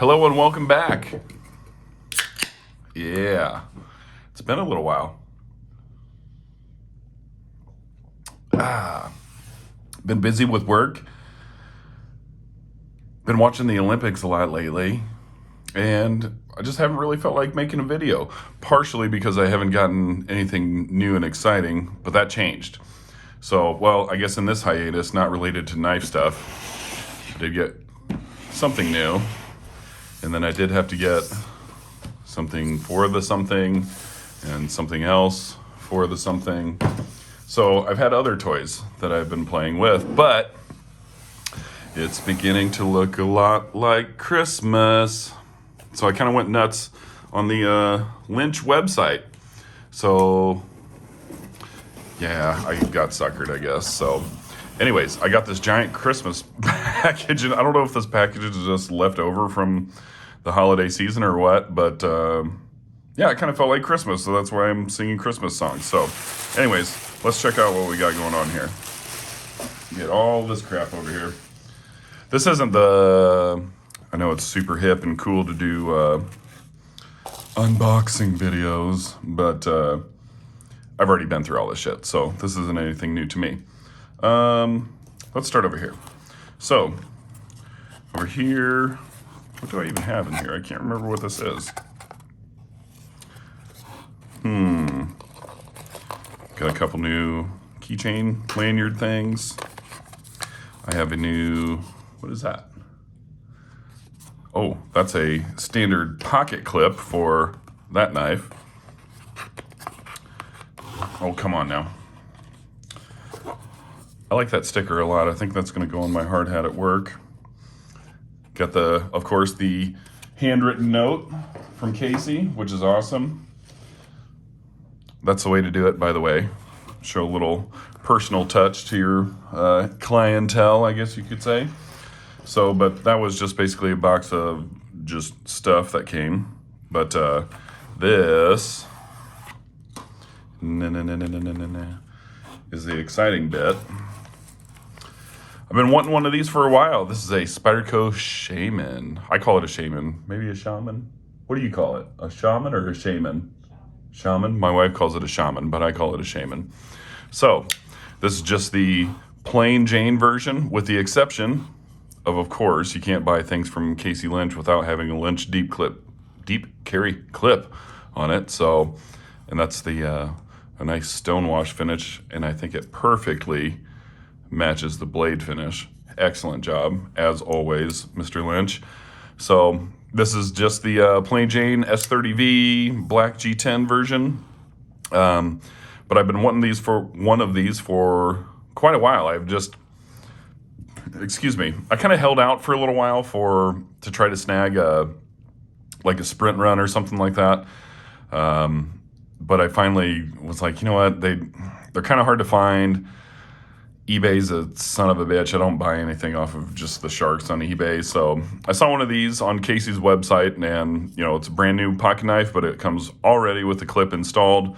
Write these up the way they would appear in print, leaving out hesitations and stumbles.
Hello and welcome back. Yeah, it's been a little while. Been busy with work. Been watching the Olympics a lot lately. And I just haven't really felt like making a video. Partially because I haven't gotten anything new and exciting, but that changed. So, well, I guess in this hiatus, not related to knife stuff, I did get something new. And then I did have to get something for the something and something else for the something. So I've had other toys that I've been playing with, but it's beginning to look a lot like Christmas. So I kind of went nuts on the Lynch website. So yeah, I got suckered, I guess. So anyways, I got this giant Christmas package, and I don't know if this package is just left over from the holiday season or what, but yeah, it kind of felt like Christmas, so that's why I'm singing Christmas songs. So anyways, let's check out what we got going on here. Get all this crap over here. This isn't I know it's super hip and cool to do unboxing videos, but I've already been through all this shit, so this isn't anything new to me. Let's start over here. So, over here, what do I even have in here? I can't remember what this is. Got a couple new keychain lanyard things. I have a new, what is that? Oh, that's a standard pocket clip for that knife. Oh, come on now. I like that sticker a lot. I think that's going to go on my hard hat at work. Got of course, the handwritten note from Casey, which is awesome. That's the way to do it, by the way. Show a little personal touch to your clientele, I guess you could say. So, but that was just basically a box of just stuff that came. But this is the exciting bit. I've been wanting one of these for a while. This is a Spyderco Shaman. I call it a shaman. Maybe a shaman? What do you call it? A shaman or a shaman? Shaman? My wife calls it a shaman, but I call it a shaman. So, this is just the plain Jane version, with the exception of course, you can't buy things from Casey Lynch without having a Lynch deep carry clip on it. So, and that's a nice stonewash finish, and I think it perfectly matches the blade finish. Excellent job, as always, Mr. Lynch. So this is just the plain Jane S30V black G10 version. But I've been wanting one of these for quite a while. I kind of held out for a little while to try to snag like a sprint run or something like that. But I finally was like, you know what? They're kind of hard to find. eBay's a son of a bitch. I don't buy anything off of just the sharks on eBay. So I saw one of these on Casey's website, and it's a brand new pocket knife, but it comes already with the clip installed.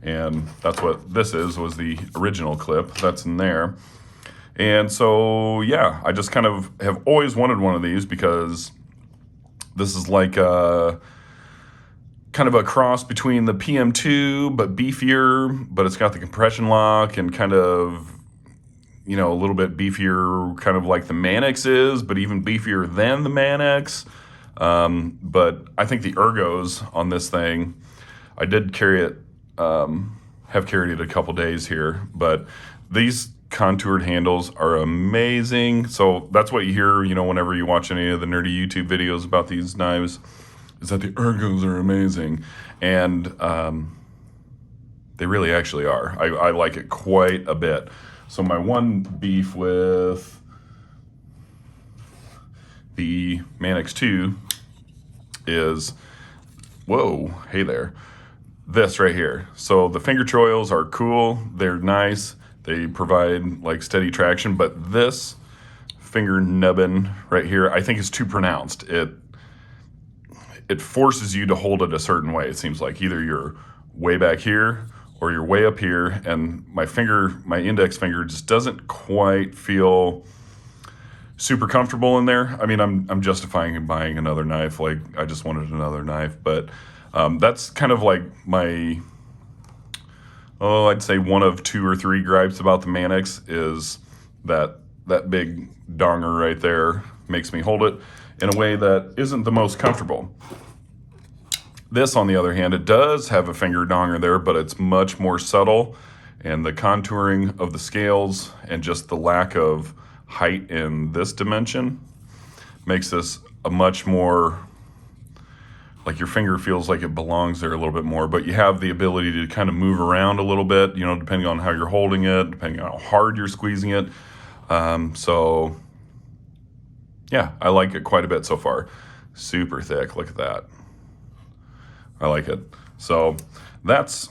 And that's what this was the original clip that's in there. And so, yeah, I just kind of have always wanted one of these because this is like kind of a cross between the PM2, but beefier, but it's got the compression lock and kind of, a little bit beefier, kind of like the Manix is, but even beefier than the Manix. But I think the ergos on this thing, I did carry it, have carried it a couple days here, but these contoured handles are amazing. So that's what you hear, whenever you watch any of the nerdy YouTube videos about these knives, is that the ergos are amazing. And they really actually are. I like it quite a bit. So my one beef with the Manix 2 is, whoa, hey there, this right here. So the finger choils are cool. They're nice. They provide like steady traction, but this finger nubbin right here, I think is too pronounced. It forces you to hold it a certain way. It seems like either you're way back here or you're way up here, and my index finger just doesn't quite feel super comfortable in there. I mean, I'm justifying buying another knife. Like, I just wanted another knife, but that's kind of like my, I'd say one of two or three gripes about the Mannix is that big donger right there makes me hold it in a way that isn't the most comfortable. This, on the other hand, it does have a finger donger there, but it's much more subtle, and the contouring of the scales and just the lack of height in this dimension makes this a much more, like, your finger feels like it belongs there a little bit more, but you have the ability to kind of move around a little bit, depending on how you're holding it, depending on how hard you're squeezing it. So yeah, I like it quite a bit so far. Super thick, look at that. I like it. So that's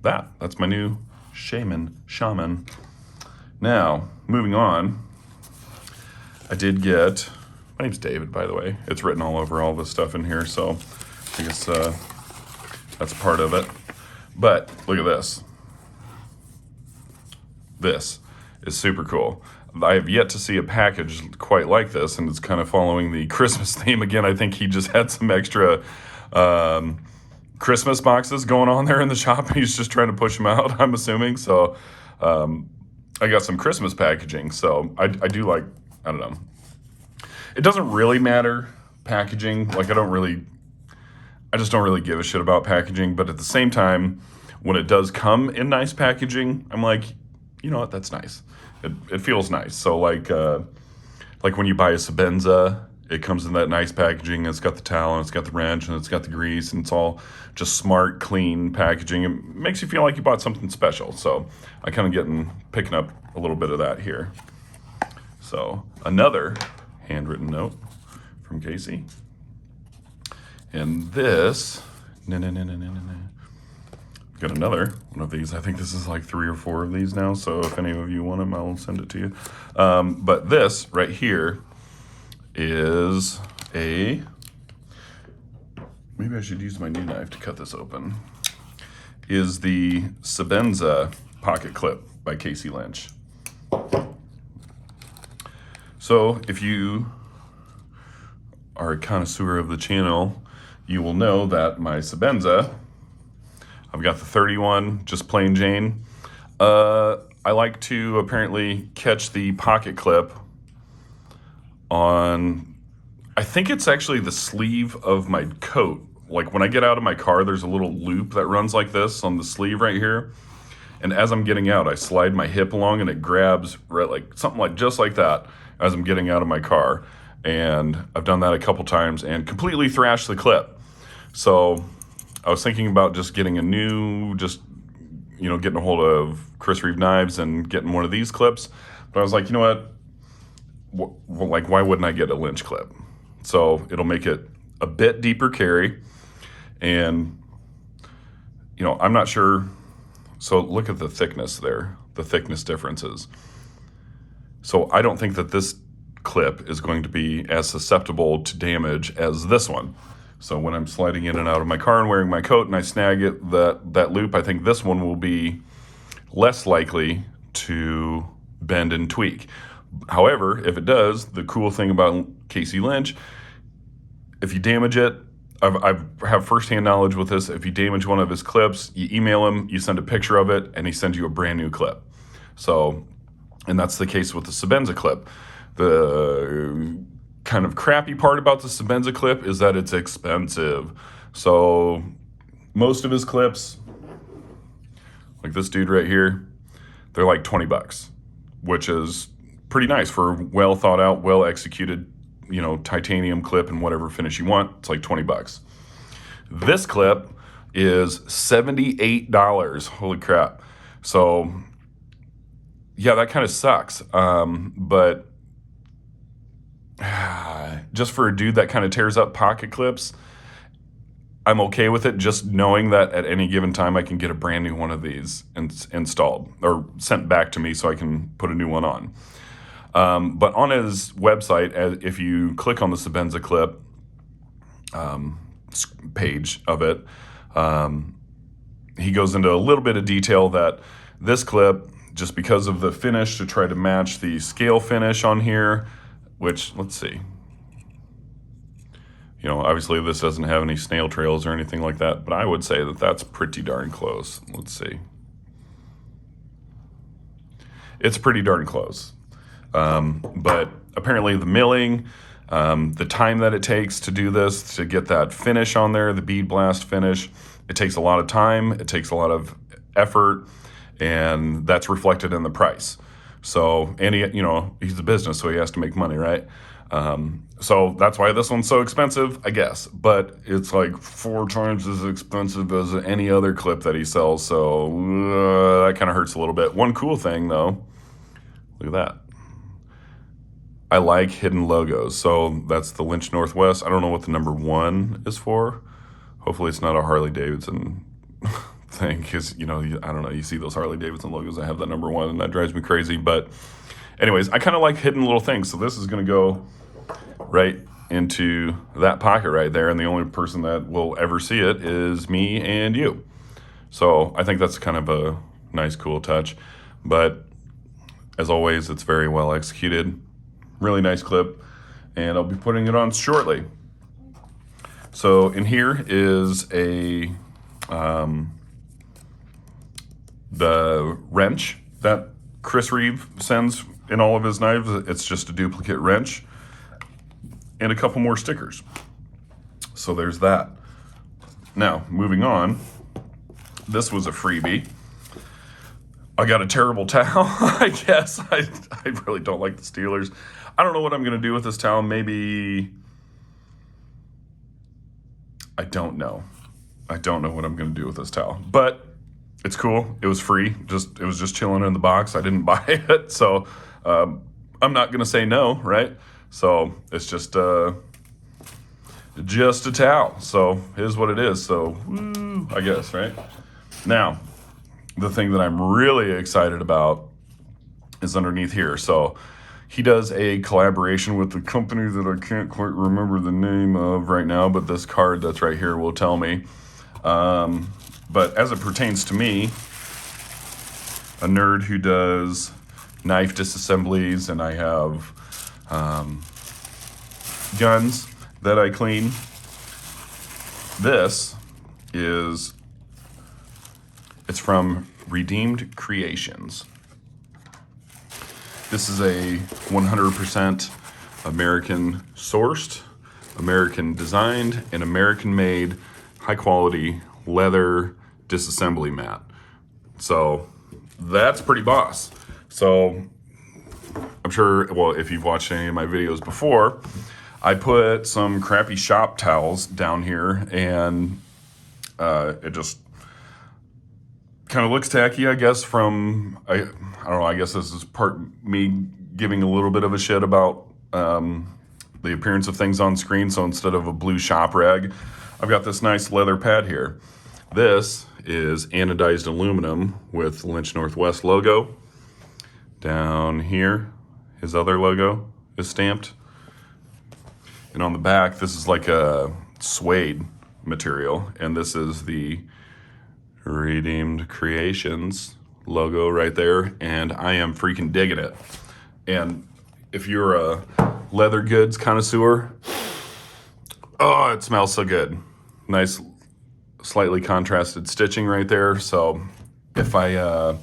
my new Shaman. Now, moving on, I did get, my name's David, by the way. It's written all over all this stuff in here, so I guess that's part of it. But look at this. This is super cool. I have yet to see a package quite like this, and it's kind of following the Christmas theme again. I think he just had some extra Christmas boxes going on there in the shop, and he's just trying to push them out, I'm assuming. So I got some Christmas packaging, so I do like, I don't know. It doesn't really matter, packaging. Like, I just don't really give a shit about packaging, but at the same time, when it does come in nice packaging, I'm like, you know what, that's nice. It feels nice. So like when you buy a Sebenza, it comes in that nice packaging. It's got the towel, and it's got the wrench, and it's got the grease, and it's all just smart, clean packaging. It makes you feel like you bought something special. So I kind of picking up a little bit of that here. So another handwritten note from Casey. And this, got another one of these. I think this is like 3 or 4 of these now. So if any of you want them, I'll send it to you. But this right here is maybe I should use my new knife to cut this open, is the Sebenza pocket clip by Casey Lynch. So if you are a connoisseur of the channel, you will know that my Sebenza, I've got the 31, just plain Jane. I like to apparently catch the pocket clip on, I think it's actually the sleeve of my coat. Like, when I get out of my car, there's a little loop that runs like this on the sleeve right here. And as I'm getting out, I slide my hip along, and it grabs right, like something like just like that as I'm getting out of my car. And I've done that a couple times and completely thrashed the clip. So I was thinking about just getting getting a hold of Chris Reeve Knives and getting one of these clips. But I was like, you know what? Like, why wouldn't I get a Lynch clip? So it'll make it a bit deeper carry. And, I'm not sure. So look at the thickness there, the thickness differences. So I don't think that this clip is going to be as susceptible to damage as this one. So when I'm sliding in and out of my car and wearing my coat and I snag it, that loop, I think this one will be less likely to bend and tweak. However, if it does, the cool thing about Casey Lynch, if you damage it, I have firsthand knowledge with this. If you damage one of his clips, you email him, you send a picture of it, and he sends you a brand new clip. So, and that's the case with the Sebenza clip. The kind of crappy part about the Sebenza clip is that it's expensive. So most of his clips, like this dude right here, they're like $20, which is pretty nice for a well thought out, well executed, titanium clip and whatever finish you want. It's like $20. This clip is $78. Holy crap. So yeah, that kind of sucks. But just for a dude that kind of tears up pocket clips, I'm okay with it, just knowing that at any given time I can get a brand new one of these installed or sent back to me so I can put a new one on. But on his website, if you click on the Sebenza clip page of it, he goes into a little bit of detail that this clip, just because of the finish to try to match the scale finish on here, which, let's see. You know, obviously this doesn't have any snail trails or anything like that, but I would say that that's pretty darn close. Let's see. It's pretty darn close. But apparently the milling, the time that it takes to do this, to get that finish on there, the bead blast finish, it takes a lot of time, it takes a lot of effort, and that's reflected in the price. So, and he, you know, he's a business, so he has to make money, right? So that's why this one's so expensive, I guess. But it's like 4 times as expensive as any other clip that he sells, so that kind of hurts a little bit. One cool thing, though, look at that. I like hidden logos. So that's the Lynch Northwest. I don't know what the number 1 is for. Hopefully it's not a Harley Davidson thing, because, you know, I don't know, you see those Harley Davidson logos that have that number 1, and that drives me crazy. But anyways, I kind of like hidden little things. So this is going to go right into that pocket right there, and the only person that will ever see it is me and you. So I think that's kind of a nice, cool touch. But as always, it's very well executed. Really nice clip, and I'll be putting it on shortly. So in here is the wrench that Chris Reeve sends in all of his knives. It's just a duplicate wrench and a couple more stickers. So there's that. Now, moving on, this was a freebie. I got a terrible towel, I guess. I really don't like the Steelers. I don't know what I'm going to do with this towel. Maybe, I don't know. I don't know what I'm going to do with this towel. But it's cool. It was free. It was just chilling in the box. I didn't buy it. So I'm not going to say no, right? So it's just a towel. So here's what it is. So, woo, I guess, right? Now, the thing that I'm really excited about is underneath here. So he does a collaboration with the company that I can't quite remember the name of right now, but this card that's right here will tell me. But as it pertains to me, a nerd who does knife disassemblies, and I have guns that I clean, it's from Redeemed Creations. This is a 100% American sourced, American designed, and American made high quality leather disassembly mat. So that's pretty boss. So I'm sure, well, if you've watched any of my videos before, I put some crappy shop towels down here, and it just kind of looks tacky, I guess, from, I don't know, I guess this is part me giving a little bit of a shit about the appearance of things on screen. So instead of a blue shop rag, I've got this nice leather pad here. This is anodized aluminum with Lynch Northwest logo. Down here, his other logo is stamped. And on the back, this is like a suede material, and this is the Redeemed Creations logo right there, and I am freaking digging it. And if you're a leather goods connoisseur, oh, it smells so good. Nice, slightly contrasted stitching right there. So if the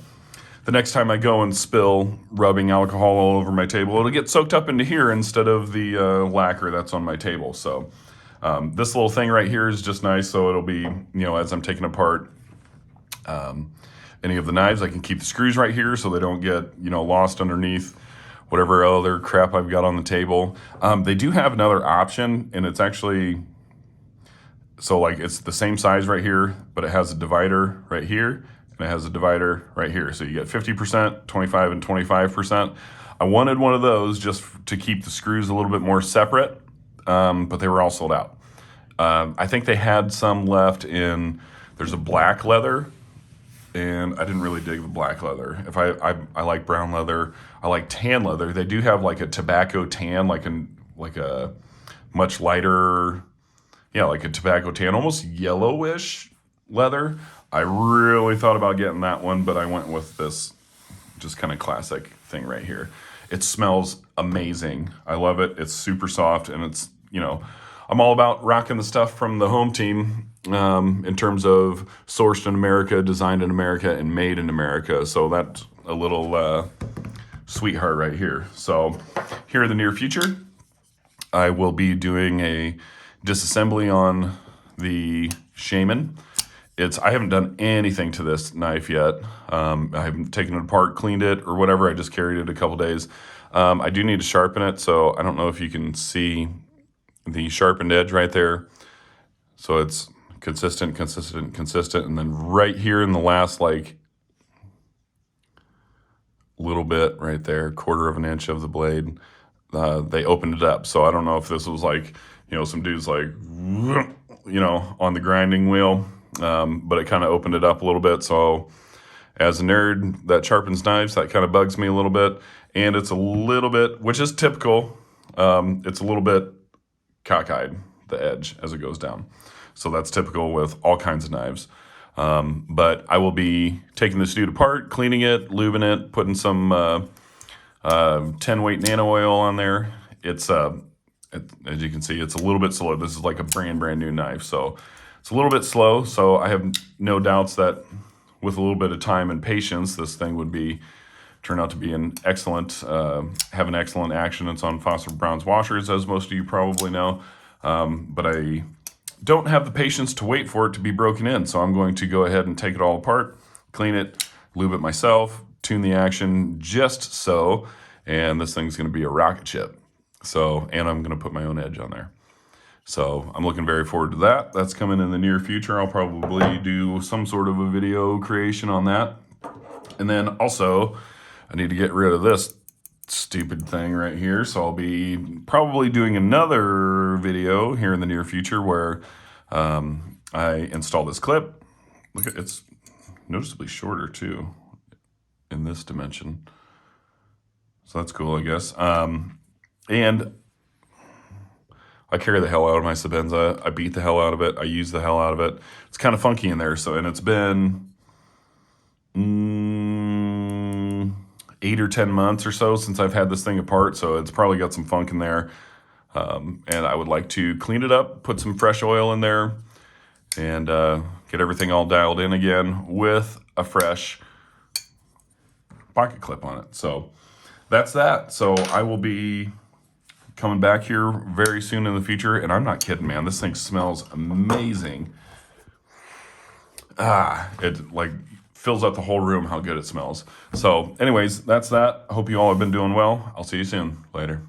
next time I go and spill rubbing alcohol all over my table, it'll get soaked up into here instead of the lacquer that's on my table. So this little thing right here is just nice. So it'll be, you know, as I'm taking apart any of the knives, I can keep the screws right here so they don't get, you know, lost underneath whatever other crap I've got on the table. They do have another option, and it's actually, so like it's the same size right here, but it has a divider right here, and it has a divider right here. So you get 50%, 25, and 25%. I wanted one of those just to keep the screws a little bit more separate, but they were all sold out. I think they had some left in, there's a black leather, and I didn't really dig the black leather. If I like brown leather, I like tan leather. They do have like a tobacco tan, like a much lighter, yeah, like a tobacco tan, almost yellowish leather. I really thought about getting that one, but I went with this just kind of classic thing right here. It smells amazing. I love it. It's super soft, and it's, I'm all about rocking the stuff from the home team in terms of sourced in America, designed in America, and made in America. So that's a little sweetheart right here. So here in the near future, I will be doing a disassembly on the Shaman. I haven't done anything to this knife yet. I haven't taken it apart, cleaned it, or whatever. I just carried it a couple days. I do need to sharpen it, so I don't know if you can see the sharpened edge right there. So it's consistent, and then right here in the last little bit right there, 1/4 of an inch of the blade, they opened it up. So I don't know if this was some dude's on the grinding wheel, but it kind of opened it up a little bit. So as a nerd that sharpens knives, that kind of bugs me a little bit. And it's a little bit, which is typical, it's a little bit cockeyed, the edge, as it goes down. So that's typical with all kinds of knives. But I will be taking this dude apart, cleaning it, lubing it, putting some 10-weight nano oil on there. As you can see, it's a little bit slow. This is like a brand new knife. So it's a little bit slow. So I have no doubts that with a little bit of time and patience, this thing would turn out to be have an excellent action. It's on phosphor bronze washers, as most of you probably know. But I don't have the patience to wait for it to be broken in. So I'm going to go ahead and take it all apart, clean it, lube it myself, tune the action just so, and this thing's going to be a rocket ship. So, and I'm going to put my own edge on there. So I'm looking very forward to that. That's coming in the near future. I'll probably do some sort of a video creation on that. And then also, I need to get rid of this stupid thing right here. So I'll be probably doing another video here in the near future where I install this clip. Look at it's noticeably shorter too in this dimension. So that's cool, I guess. And I carry the hell out of my Sebenza. I beat the hell out of it. I use the hell out of it. It's kind of funky in there. So, and it's been 8 or 10 months or so since I've had this thing apart. So it's probably got some funk in there. And I would like to clean it up, put some fresh oil in there, and get everything all dialed in again with a fresh pocket clip on it. So that's that. So I will be coming back here very soon in the future, and I'm not kidding, man. This thing smells amazing. It fills out the whole room how good it smells. So anyways, that's that. I hope you all have been doing well. I'll see you soon. Later.